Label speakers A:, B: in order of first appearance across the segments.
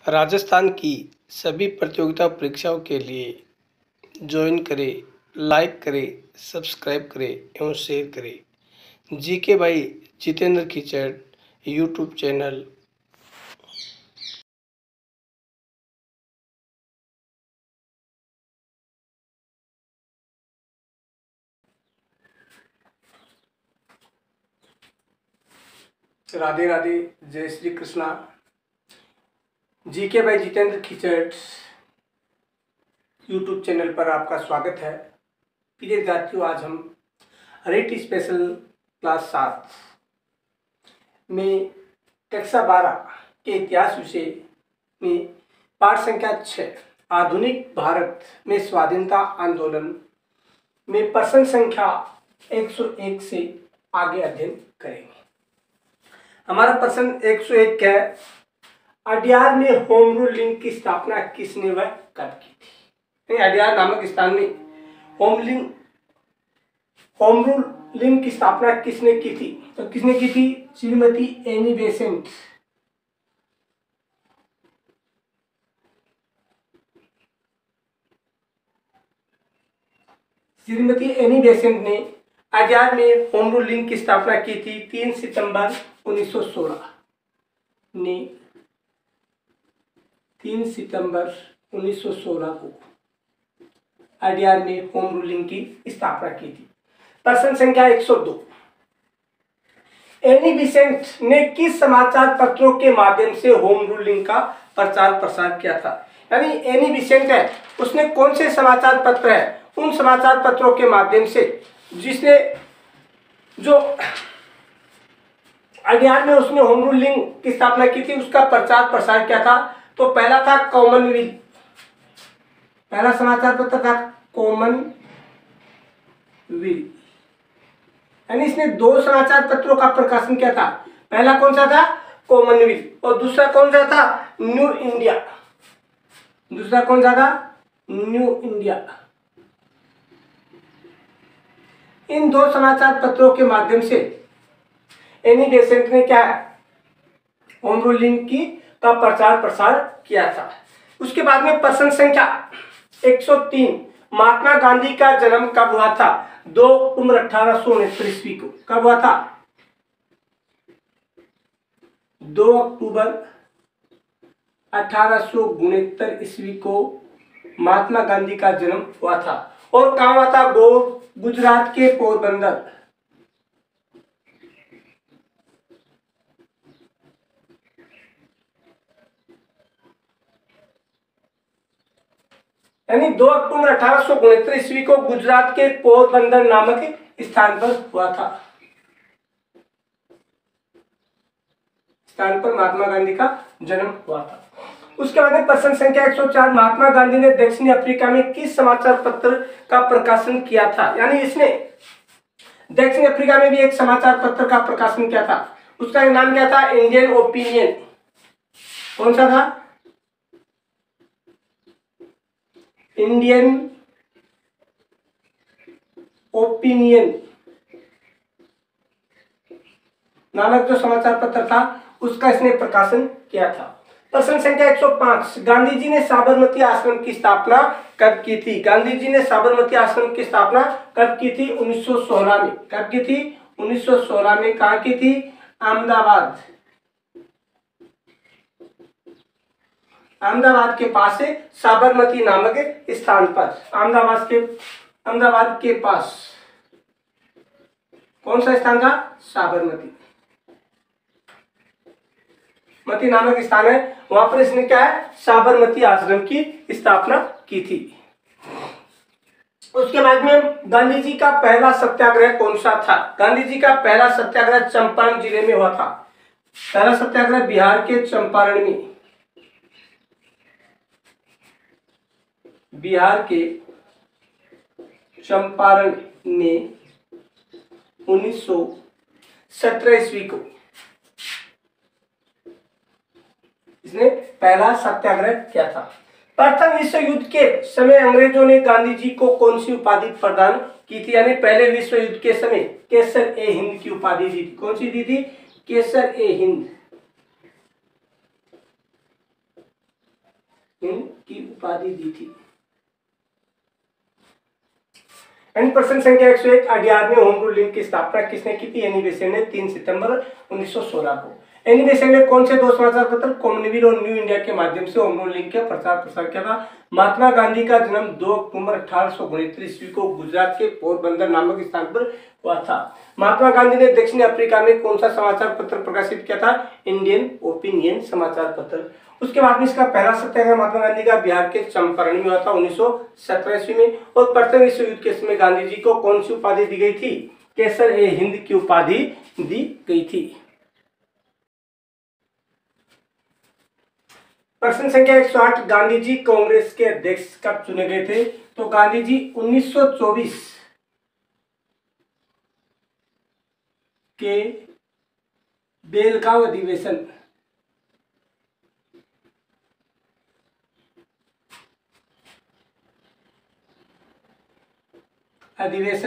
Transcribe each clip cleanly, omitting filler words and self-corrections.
A: राजस्थान की सभी प्रतियोगिता परीक्षाओं के लिए ज्वाइन करें, लाइक करें, सब्सक्राइब करें एवं शेयर करें GK by Jitendra Khichar YouTube channel. Radhe Radhe, जय Shri Krishna. GK by Jitendra Khichar YouTube channel पर आपका स्वागत है। प्रिय विद्यार्थियों, आज हम रेट स्पेशल क्लास 7 में कक्षा 12 के इतिहास विषय में पाठ संख्या 6 आधुनिक भारत में स्वाधीनता आंदोलन में प्रश्न संख्या 101 से आगे अध्ययन करेंगे। हमारा प्रश्न 101 क्या है? अड्यार में होम रूल लिंक की स्थापना किसने व कब की थी? अड्यार नामक स्थान में होम रूल लिंक की स्थापना किसने की थी? तो किसने की थी? Shrimati Annie Besant. Shrimati Annie Besant ने अड्यार में होम रूल लिंक की स्थापना की थी 3 सितंबर 1916 ने 3 सितंबर 1916 को अड्यार में होम रूलिंग की स्थापना की थी। प्रश्न संख्या 102, एनी बेसेंट ने किस समाचार पत्रों के माध्यम से होम रूलिंग का प्रचार प्रसार किया था? यानी एनी बेसेंट है, उसने कौन से समाचार पत्र है, उन समाचार पत्रों के माध्यम से जिसने जो अड्यार में उसने होम रूलिंग की स्थापना की थी उसका प्रचार प्रसार किया था। तो पहला था कॉमनवेल्थ, पहला समाचार पत्र था कॉमनवेल्थ। यानी इसने 2 समाचार पत्रों का प्रकाशन किया था। पहला कौन सा था? कॉमनवेल्थ। और दूसरा कौन सा था? New India. दूसरा कौन सा था? New India. इन 2 समाचार पत्रों के माध्यम से एनी बेसेंट ने क्या है? होम रूलिंग की का प्रचार प्रसार किया था। उसके बाद में प्रश्न संख्या 103, महात्मा गांधी का जन्म कब हुआ था? 2 अक्टूबर 1869 ईस्वी को। कब हुआ था? 2 अक्टूबर 1869 ईस्वी को महात्मा गांधी का जन्म हुआ था। और कहाँ हुआ था? गुजरात के पोरबंदर। यानी 2 अक्टूबर 1869 ईस्वी को गुजरात के पोरबंदर नामक स्थान पर हुआ था। स्थान पर महात्मा गांधी का जन्म हुआ था। उसके बाद में प्रश्न संख्या 104, महात्मा गांधी ने दक्षिण अफ्रीका में किस समाचार पत्र का प्रकाशन किया था? यानी इसने दक्षिण अफ्रीका में भी एक समाचार पत्र का प्रकाशन किया था। उसका नाम क्या था? Indian opinion. कौन सा था? इंडियन ओपिनियन नामक जो समाचार पत्र था उसका इसने प्रकाशन किया था। प्रश्न संख्या 105, गांधी जी ने साबरमती आश्रम की स्थापना कब की थी? गांधी जी ने साबरमती आश्रम की स्थापना कब की थी? 1916 में। कब की थी? 1916 में। कहाँ की थी? अहमदाबाद। अहमदाबाद के पास से साबरमती नामक स्थान पर, अहमदाबाद के पास कौन सा स्थान था? साबरमती नामक स्थान है, वहां पर इसने क्या है? साबरमती आश्रम की स्थापना की थी। उसके बाद में गांधी जी का पहला सत्याग्रह कौन सा था? गांधी जी का पहला सत्याग्रह चंपारण जिले में हुआ था। पहला सत्याग्रह बिहार के चंपारण में, बिहार के चंपारण में 1917 ईस्वी को इसने पहला सत्याग्रह किया था। प्रथम विश्व युद्ध के समय अंग्रेजों ने गांधी जी को कौन सी उपाधि प्रदान की थी? यानी पहले विश्व युद्ध के समय केसर ए हिंद की उपाधि दी थी। कौन सी दी थी? केसर ए हिंद। हिंद की उपाधि दी थी। एंड प्रश्न संख्या 101, अडियार में होम रूल लीग की स्थापना किसने की थी? एनी बेसेंट ने 3 सितंबर 1916 को। एनी बेसेंट ने कौन से 2 समाचार पत्र कॉमनवेल्थ और न्यू इंडिया के माध्यम से होम रूल लीग का प्रचार प्रसार किया था? महात्मा गांधी का जन्म 2 अक्टूबर 1869 ईस्वी को गुजरात के पोरबंदर नामक स्थान पर हुआ था। महात्मा गांधी ने दक्षिण अफ्रीका में कौन सा समाचार पत्र प्रकाशित किया था? इंडियन ओपिनियन समाचार पत्र। उसके बाद में इसका पहला सत्याग्रह महात्मा गांधी का बिहार के चंपारण में हुआ था 1917 ईस्वी में। और प्रथम विश्व युद्ध के समय गांधी जी को कौन सी उपाधि दी गई थी? केसर ए हिंद की उपाधि दी गई थी। प्रश्न संख्या 108, गांधी जी कांग्रेस के अध्यक्ष कब चुने गए थे? तो गांधी जी 1924 के बेलगांव अधिवेशन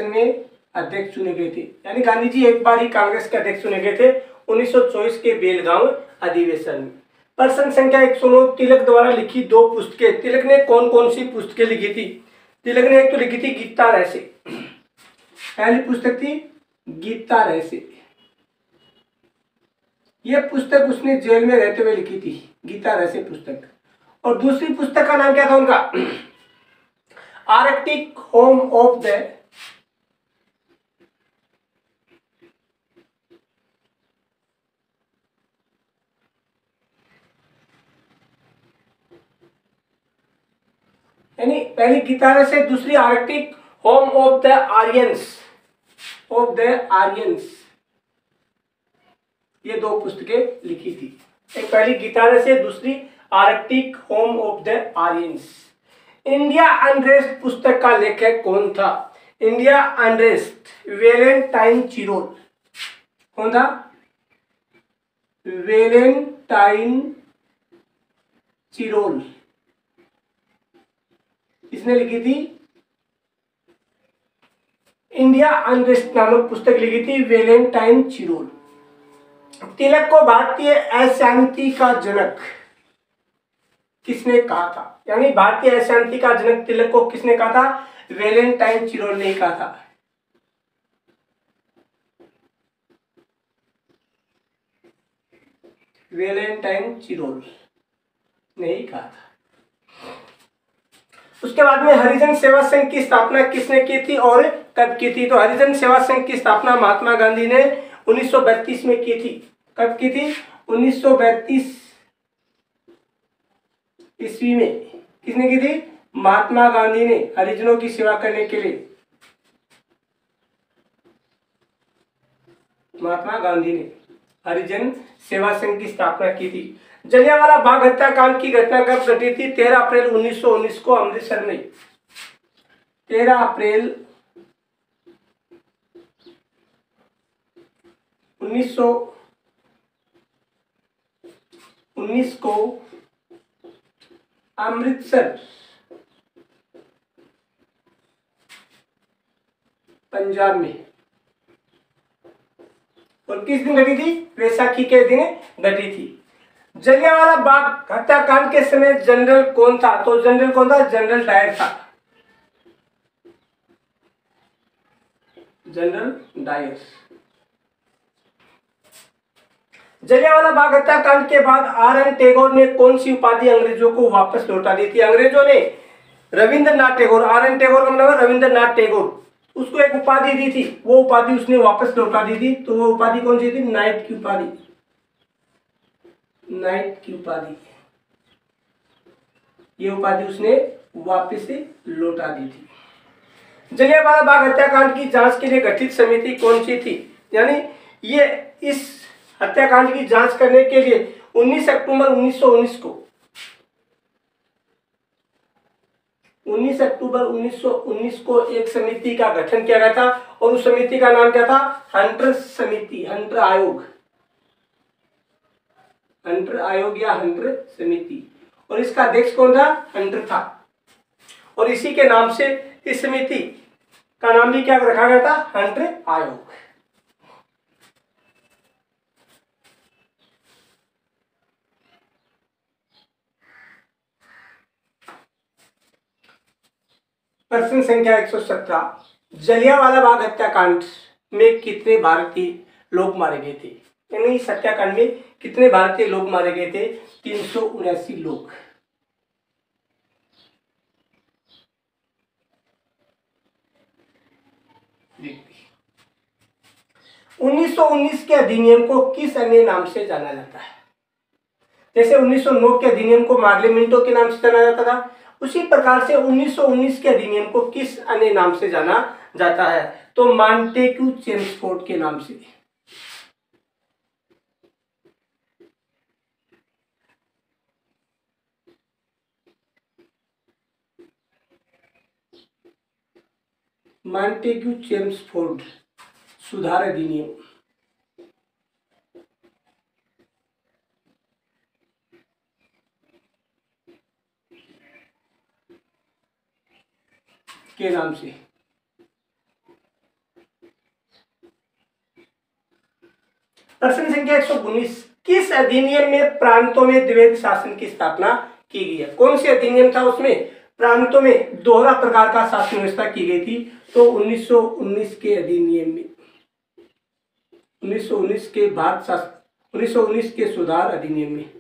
A: में अध्यक्ष चुने गए थे। यानी गांधी जी एक बार ही कांग्रेस के अध्यक्ष चुने गए थे 1924 के बेलगांव अधिवेशन में। प्रश्न संख्या 109, तिलक द्वारा लिखी 2 पुस्तकें। तिलक ने कौन कौन सी पुस्तकें लिखी थी? तिलक ने एक तो लिखी थी गीता रहस्य, पहली पुस्तक थी गीता रहस्य। यह पुस्तक उसने जेल में रहते हुए लिखी थी, गीता रहस्य पुस्तक। और दूसरी पुस्तक का नाम क्या था उनका? आर्कटिक होम ऑफ द यानी पहली गीता रहस्य, दूसरी Arctic home of the Aryans. ये 2 पुस्तकें लिखी थी। एक पहली गीता रहस्य, दूसरी Arctic home of the Aryans. India unrest पुस्तक का लेखक कौन था? India unrest Valentine Chirol. कौन था? Valentine Chirol. इसने लिखी थी इंडिया अनरेस्ट नामक पुस्तक लिखी थी वेलेंटाइन चिरोल। तिलक को भारतीय अशांति का जनक किसने कहा था? यानी भारतीय अशांति का जनक तिलक को किसने कहा था? वेलेंटाइन चिरोल ने कहा था। वेलेंटाइन चिरोल ने कहा था। उसके बाद में हरिजन सेवा संघ की स्थापना किसने की थी और कब की थी? तो हरिजन सेवा संघ की स्थापना महात्मा गांधी ने 1932 में की थी। कब की थी? 1932 ईस्वी में। किसने की थी? महात्मा गांधी ने हरिजनों की सेवा करने के लिए महात्मा गांधी ने हरिजन सेवा संघ की स्थापना की थी। जलियांवाला बाग हत्याकांड की घटना कब घटी थी? 13 अप्रैल 1919 को अमृतसर में। 13 अप्रैल 1919 को अमृतसर पंजाब में। और किस दिन घटी थी? वैसाखी के दिन घटी थी। जलियांवाला बाग हत्याकांड के समय जनरल कौन था? तो जनरल कौन था? जनरल डायर था। General Dyer. जलियांवाला बाग हत्याकांड के बाद आर.एन. टैगोर ने कौन सी उपाधि अंग्रेजों को वापस लौटा दी थी? अंग्रेजों ने रविंद्रनाथ टैगोर, आर.एन. टैगोर का मतलब रविंद्रनाथ टैगोर, उसको एक उपाधि दी थी। वो उपाधि उसने वापस लौटा दी थी। तो वो उपाधि कौन सी थी? नाइट की उपाधि। नाइट की उपाधि, ये उपाधि उसने वापस से लौटा दी थी। जलियांवाला बाग हत्याकांड की जांच के लिए गठित समिति कौन सी थी? यानी ये इस हत्याकांड की जांच करने के लिए 19 अक्टूबर 1919 को 19 अक्टूबर 1919 को एक समिति का गठन किया गया था। और उस समिति का नाम क्या था? हंटर समिति, हंटर आयोग, हंटर आयोग या हंटर समिति। और इसका अध्यक्ष कौन था? हंटर था। और इसी के नाम से इस समिति का नाम भी क्या रखा गया था? हंटर आयोग। प्रश्न संख्या 117, जलियांवाला बाग हत्याकांड में कितने भारतीय लोग मारे गए थे? यानी इस हत्याकांड में कितने भारतीय लोग मारे गए थे? 379 लोग। देखिए 1919 के अधिनियम को किस अन्य नाम से जाना जाता है? जैसे 1909 के अधिनियम को मार्ले मिंटो के नाम से जाना जाता था, उसी प्रकार से 1919 के अधिनियम को किस अन्य नाम से जाना जाता है? तो मॉन्टेग्यू चेम्सफोर्ड के नाम से। मॉन्टेग्यू चेम्सफोर्ड सुधार अधिनियम। के नाम से। प्रश्न संख्या 119, किस अधिनियम में प्रांतों में द्वैध शासन की स्थापना की गई है? कौन से अधिनियम था उसमें प्रांतों में दोहरा प्रकार का शासन व्यवस्था की गई थी? तो 1919 के अधिनियम में, 1919 के भारत शासन, 1919 के सुधार अधिनियम में।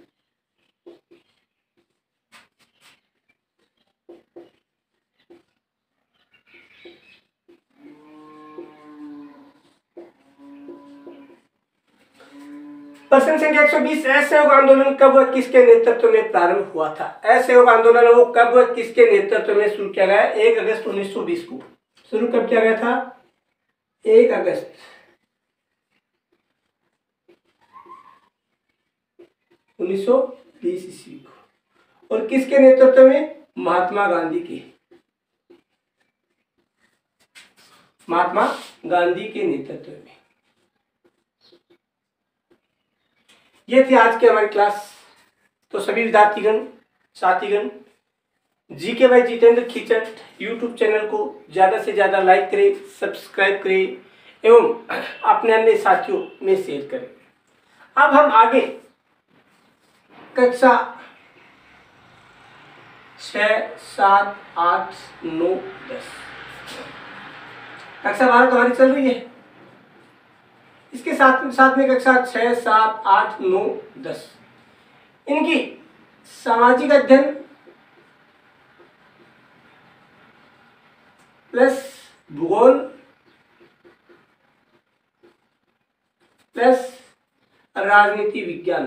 A: प्रश्न संख्या 120, असहयोग आंदोलन कब व किसके नेतृत्व में प्रारंभ हुआ था? असहयोग आंदोलन वो कब व किसके नेतृत्व में शुरू किया गया? 1 अगस्त 1920 को। शुरू कब किया गया था? 1 अगस्त 1920 ईस्वी को। और किसके नेतृत्व में? महात्मा गांधी के, महात्मा गांधी के नेतृत्व में। ये थी आज की हमारी क्लास। तो सभी विद्यार्थीगण, साथीगण, GK by Jitendra Khichar YouTube channel को ज़्यादा से ज़्यादा लाइक करें, सब्सक्राइब करें एवं अपने अन्य साथियों में शेयर करें। अब हम आगे कक्षा 6, 7, 8, 9, 10, कक्षा 12 तो हमारी चल रही है, इसके साथ में कक्षा 6, 7, 8, 9, 10 इनकी सामाजिक अध्ययन प्लस भूगोल प्लस राजनीति विज्ञान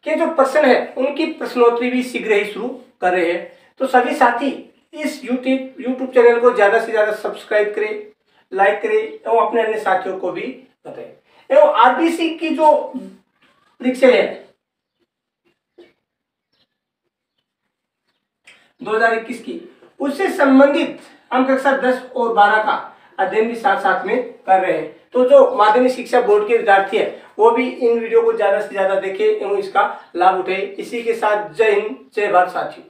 A: के जो प्रश्न है उनकी प्रश्नोत्तरी भी शीघ्र ही शुरू कर रहे हैं। तो सभी साथी इस यूट्यूब चैनल को ज्यादा से ज्यादा सब्सक्राइब करें, लाइक करें एवं अपने अन्य साथियों को भी बताएं। एवं आरबीसी की जो परीक्षा है 2021 की, उससे संबंधित हम कक्षा 10 और 12 का अध्ययन भी साथ साथ में कर रहे हैं। तो जो माध्यमिक शिक्षा बोर्ड के विद्यार्थी है वो भी इन वीडियो को ज्यादा से ज्यादा देखें एवं इसका लाभ उठाए। इसी के साथ जय हिंद, जय भारत साथियों।